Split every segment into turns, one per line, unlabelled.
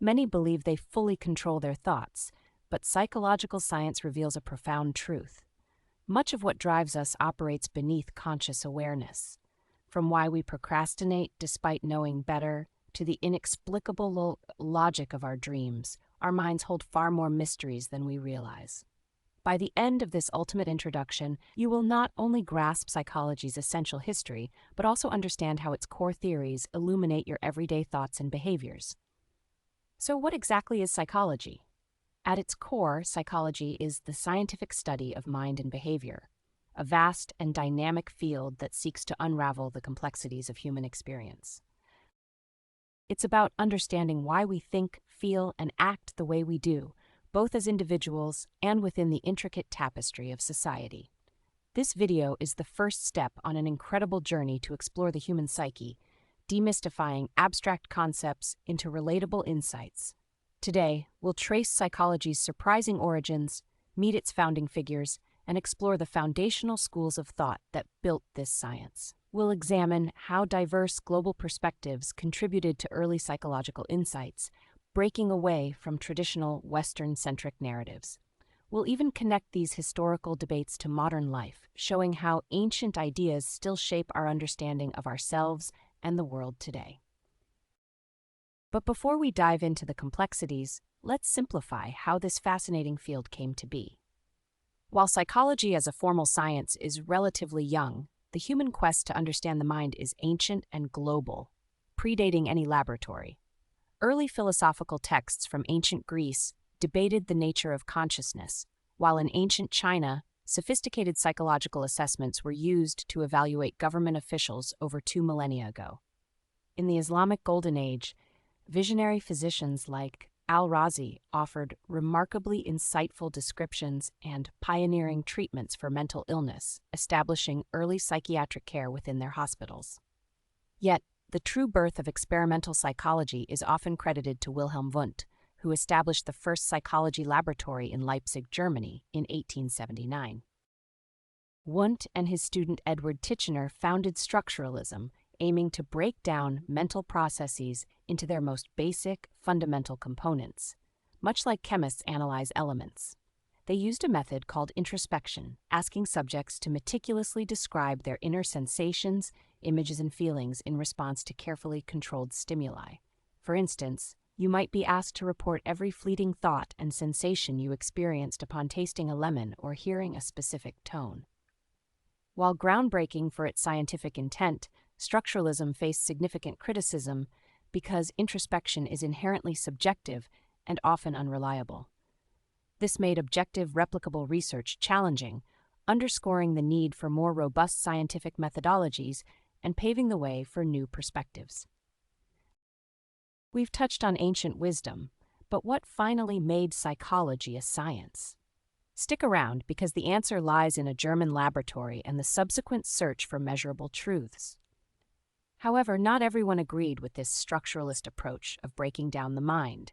Many believe they fully control their thoughts, but psychological science reveals a profound truth. Much of what drives us operates beneath conscious awareness. From why we procrastinate despite knowing better, to the inexplicable logic of our dreams, our minds hold far more mysteries than we realize. By the end of this ultimate introduction, you will not only grasp psychology's essential history, but also understand how its core theories illuminate your everyday thoughts and behaviors. So, what exactly is psychology? At its core, psychology is the scientific study of mind and behavior, a vast and dynamic field that seeks to unravel the complexities of human experience. It's about understanding why we think, feel, and act the way we do, both as individuals and within the intricate tapestry of society. This video is the first step on an incredible journey to explore the human psyche, demystifying abstract concepts into relatable insights. Today, we'll trace psychology's surprising origins, meet its founding figures, and explore the foundational schools of thought that built this science. We'll examine how diverse global perspectives contributed to early psychological insights, breaking away from traditional Western-centric narratives. We'll even connect these historical debates to modern life, showing how ancient ideas still shape our understanding of ourselves and the world today. But before we dive into the complexities, let's simplify how this fascinating field came to be. While psychology as a formal science is relatively young, the human quest to understand the mind is ancient and global, predating any laboratory. Early philosophical texts from ancient Greece debated the nature of consciousness, while in ancient China, sophisticated psychological assessments were used to evaluate government officials over 2 millennia ago. In the Islamic Golden Age, visionary physicians like Al-Razi offered remarkably insightful descriptions and pioneering treatments for mental illness, establishing early psychiatric care within their hospitals. Yet, the true birth of experimental psychology is often credited to Wilhelm Wundt, who established the first psychology laboratory in Leipzig, Germany, in 1879. Wundt and his student Edward Titchener founded structuralism, aiming to break down mental processes into their most basic, fundamental components. Much like chemists analyze elements, they used a method called introspection, asking subjects to meticulously describe their inner sensations, images, and feelings in response to carefully controlled stimuli. For instance, you might be asked to report every fleeting thought and sensation you experienced upon tasting a lemon or hearing a specific tone. While groundbreaking for its scientific intent, structuralism faced significant criticism because introspection is inherently subjective and often unreliable. This made objective, replicable research challenging, underscoring the need for more robust scientific methodologies and paving the way for new perspectives. We've touched on ancient wisdom, but what finally made psychology a science? Stick around because the answer lies in a German laboratory and the subsequent search for measurable truths. However, not everyone agreed with this structuralist approach of breaking down the mind.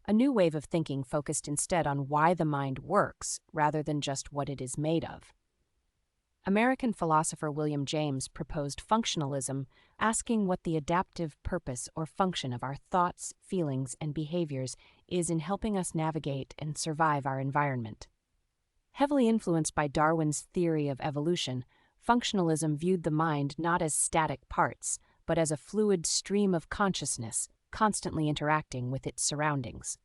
A new wave of thinking focused instead on why the mind works rather than just what it is made of. American philosopher William James proposed functionalism, asking what the adaptive purpose or function of our thoughts, feelings, and behaviors is in helping us navigate and survive our environment. Heavily influenced by Darwin's theory of evolution, functionalism viewed the mind not as static parts, but as a fluid stream of consciousness, constantly interacting with its surroundings.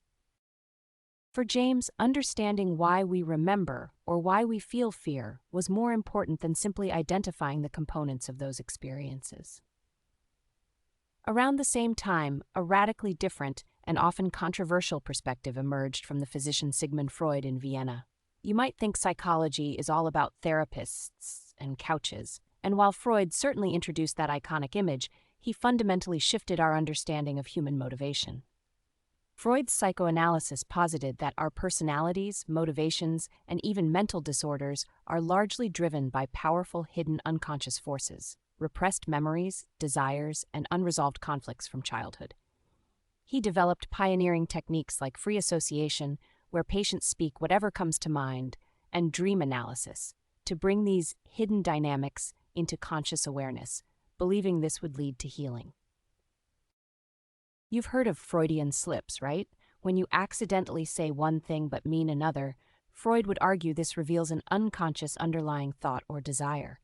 For James, understanding why we remember or why we feel fear was more important than simply identifying the components of those experiences. Around the same time, a radically different and often controversial perspective emerged from the physician Sigmund Freud in Vienna. You might think psychology is all about therapists and couches, and while Freud certainly introduced that iconic image, he fundamentally shifted our understanding of human motivation. Freud's psychoanalysis posited that our personalities, motivations, and even mental disorders are largely driven by powerful hidden unconscious forces, repressed memories, desires, and unresolved conflicts from childhood. He developed pioneering techniques like free association, where patients speak whatever comes to mind, and dream analysis, to bring these hidden dynamics into conscious awareness, believing this would lead to healing. You've heard of Freudian slips, right? When you accidentally say one thing but mean another, Freud would argue this reveals an unconscious underlying thought or desire.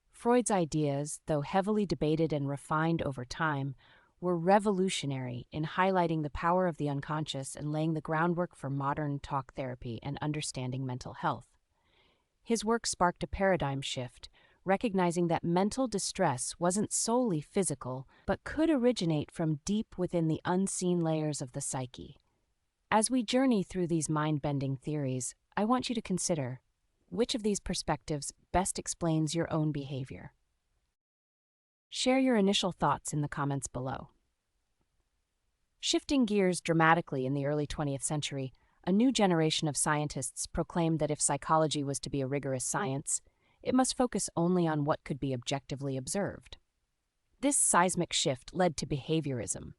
Freud's ideas, though heavily debated and refined over time, were revolutionary in highlighting the power of the unconscious and laying the groundwork for modern talk therapy and understanding mental health. His work sparked a paradigm shift, recognizing that mental distress wasn't solely physical, but could originate from deep within the unseen layers of the psyche. As we journey through these mind-bending theories, I want you to consider which of these perspectives best explains your own behavior. Share your initial thoughts in the comments below. Shifting gears dramatically in the early 20th century, a new generation of scientists proclaimed that if psychology was to be a rigorous science, it must focus only on what could be objectively observed. This seismic shift led to behaviorism,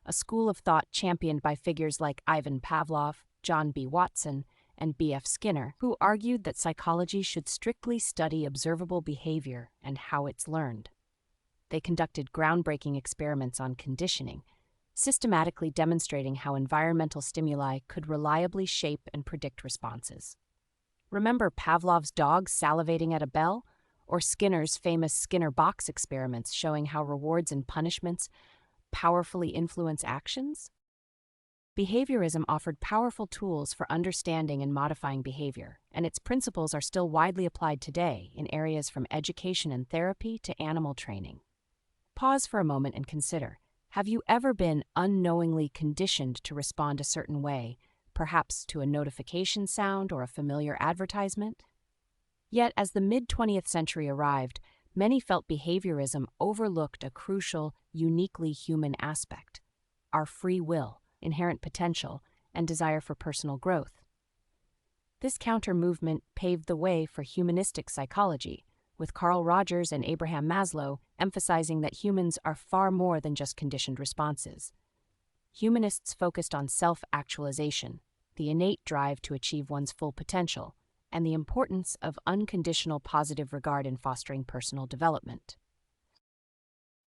a school of thought championed by figures like Ivan Pavlov, John B. Watson, and B.F. Skinner, who argued that psychology should strictly study observable behavior and how it's learned. They conducted groundbreaking experiments on conditioning, systematically demonstrating how environmental stimuli could reliably shape and predict responses. Remember Pavlov's dog salivating at a bell? Or Skinner's famous Skinner box experiments showing how rewards and punishments powerfully influence actions? Behaviorism offered powerful tools for understanding and modifying behavior, and its principles are still widely applied today in areas from education and therapy to animal training. Pause for a moment and consider, have you ever been unknowingly conditioned to respond a certain way, perhaps to a notification sound or a familiar advertisement? Yet, as the mid-20th century arrived, many felt behaviorism overlooked a crucial, uniquely human aspect: our free will, inherent potential, and desire for personal growth. This counter-movement paved the way for humanistic psychology, with Carl Rogers and Abraham Maslow emphasizing that humans are far more than just conditioned responses. Humanists focused on self-actualization, the innate drive to achieve one's full potential, and the importance of unconditional positive regard in fostering personal development.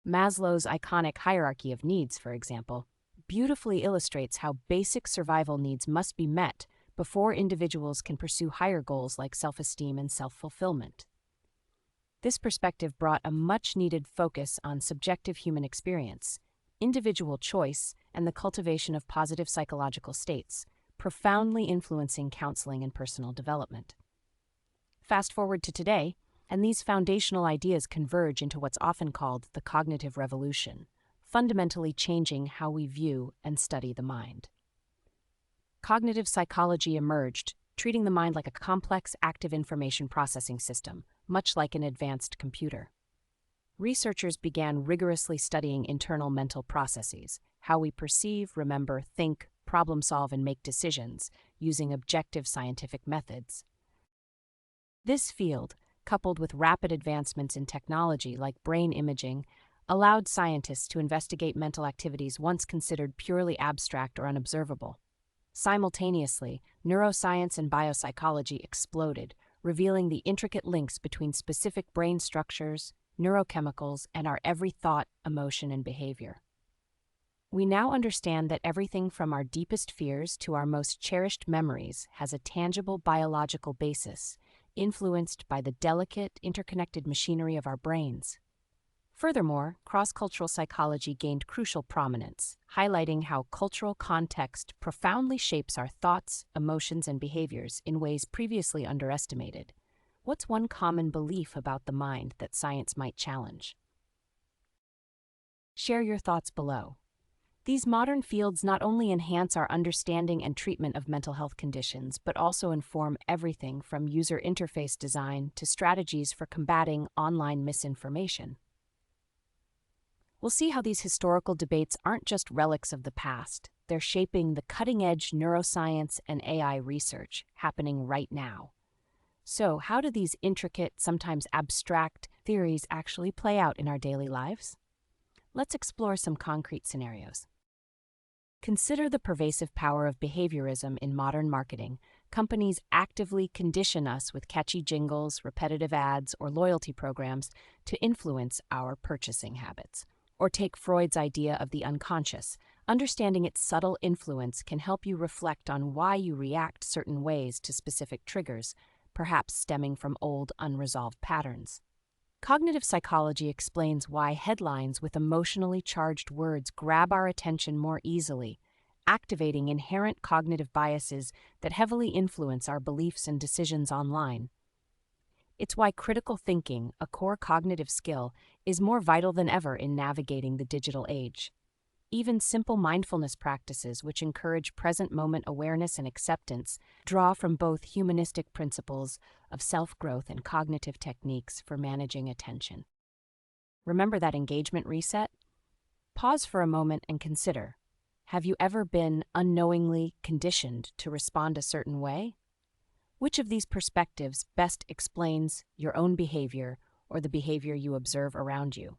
Maslow's iconic hierarchy of needs, for example, beautifully illustrates how basic survival needs must be met before individuals can pursue higher goals like self-esteem and self-fulfillment. This perspective brought a much-needed focus on subjective human experience, individual choice, and the cultivation of positive psychological states, profoundly influencing counseling and personal development. Fast forward to today, and these foundational ideas converge into what's often called the cognitive revolution, fundamentally changing how we view and study the mind. Cognitive psychology emerged, treating the mind like a complex, active information processing system, much like an advanced computer. Researchers began rigorously studying internal mental processes, how we perceive, remember, think, problem solve, and make decisions, using objective scientific methods. This field, coupled with rapid advancements in technology like brain imaging, allowed scientists to investigate mental activities once considered purely abstract or unobservable. Simultaneously, neuroscience and biopsychology exploded, revealing the intricate links between specific brain structures, neurochemicals, and our every thought, emotion, and behavior. We now understand that everything from our deepest fears to our most cherished memories has a tangible biological basis, influenced by the delicate, interconnected machinery of our brains. Furthermore, cross-cultural psychology gained crucial prominence, highlighting how cultural context profoundly shapes our thoughts, emotions, and behaviors in ways previously underestimated. What's one common belief about the mind that science might challenge? Share your thoughts below. These modern fields not only enhance our understanding and treatment of mental health conditions, but also inform everything from user interface design to strategies for combating online misinformation. We'll see how these historical debates aren't just relics of the past. They're shaping the cutting-edge neuroscience and AI research happening right now. So, how do these intricate, sometimes abstract theories actually play out in our daily lives? Let's explore some concrete scenarios. Consider the pervasive power of behaviorism in modern marketing. Companies actively condition us with catchy jingles, repetitive ads, or loyalty programs to influence our purchasing habits. Or take Freud's idea of the unconscious. Understanding its subtle influence can help you reflect on why you react certain ways to specific triggers, perhaps stemming from old, unresolved patterns. Cognitive psychology explains why headlines with emotionally charged words grab our attention more easily, activating inherent cognitive biases that heavily influence our beliefs and decisions online. It's why critical thinking, a core cognitive skill, is more vital than ever in navigating the digital age. Even simple mindfulness practices, which encourage present moment awareness and acceptance, draw from both humanistic principles of self-growth and cognitive techniques for managing attention. Remember that engagement reset? Pause for a moment and consider, have you ever been unknowingly conditioned to respond a certain way? Which of these perspectives best explains your own behavior or the behavior you observe around you?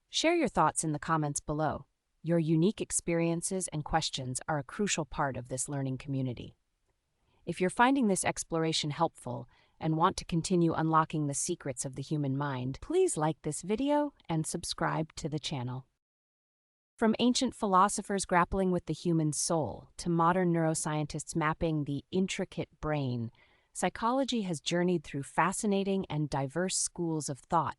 Share your thoughts in the comments below. Your unique experiences and questions are a crucial part of this learning community. If you're finding this exploration helpful and want to continue unlocking the secrets of the human mind, please like this video and subscribe to the channel. From ancient philosophers grappling with the human soul to modern neuroscientists mapping the intricate brain, psychology has journeyed through fascinating and diverse schools of thought.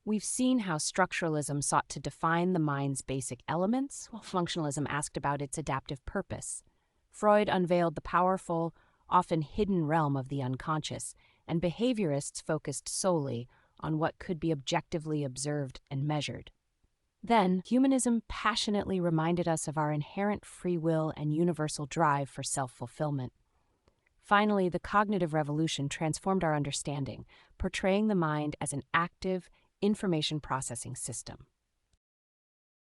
We've seen how structuralism sought to define the mind's basic elements, while functionalism asked about its adaptive purpose. Freud unveiled the powerful, often hidden realm of the unconscious, and behaviorists focused solely on what could be objectively observed and measured. Then, humanism passionately reminded us of our inherent free will and universal drive for self-fulfillment. Finally, the cognitive revolution transformed our understanding, portraying the mind as an active, information processing system.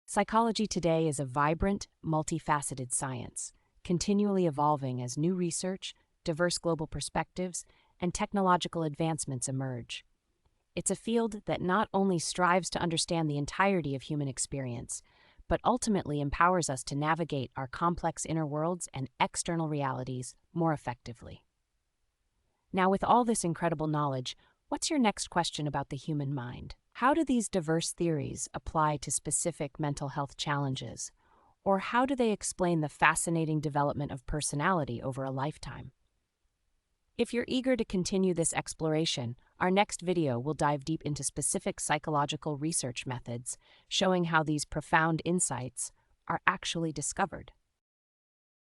Psychology today is a vibrant, multifaceted science, continually evolving as new research, diverse global perspectives, and technological advancements emerge. It's a field that not only strives to understand the entirety of human experience, but ultimately empowers us to navigate our complex inner worlds and external realities more effectively. Now, with all this incredible knowledge, what's your next question about the human mind? How do these diverse theories apply to specific mental health challenges? Or how do they explain the fascinating development of personality over a lifetime? If you're eager to continue this exploration, our next video will dive deep into specific psychological research methods, showing how these profound insights are actually discovered.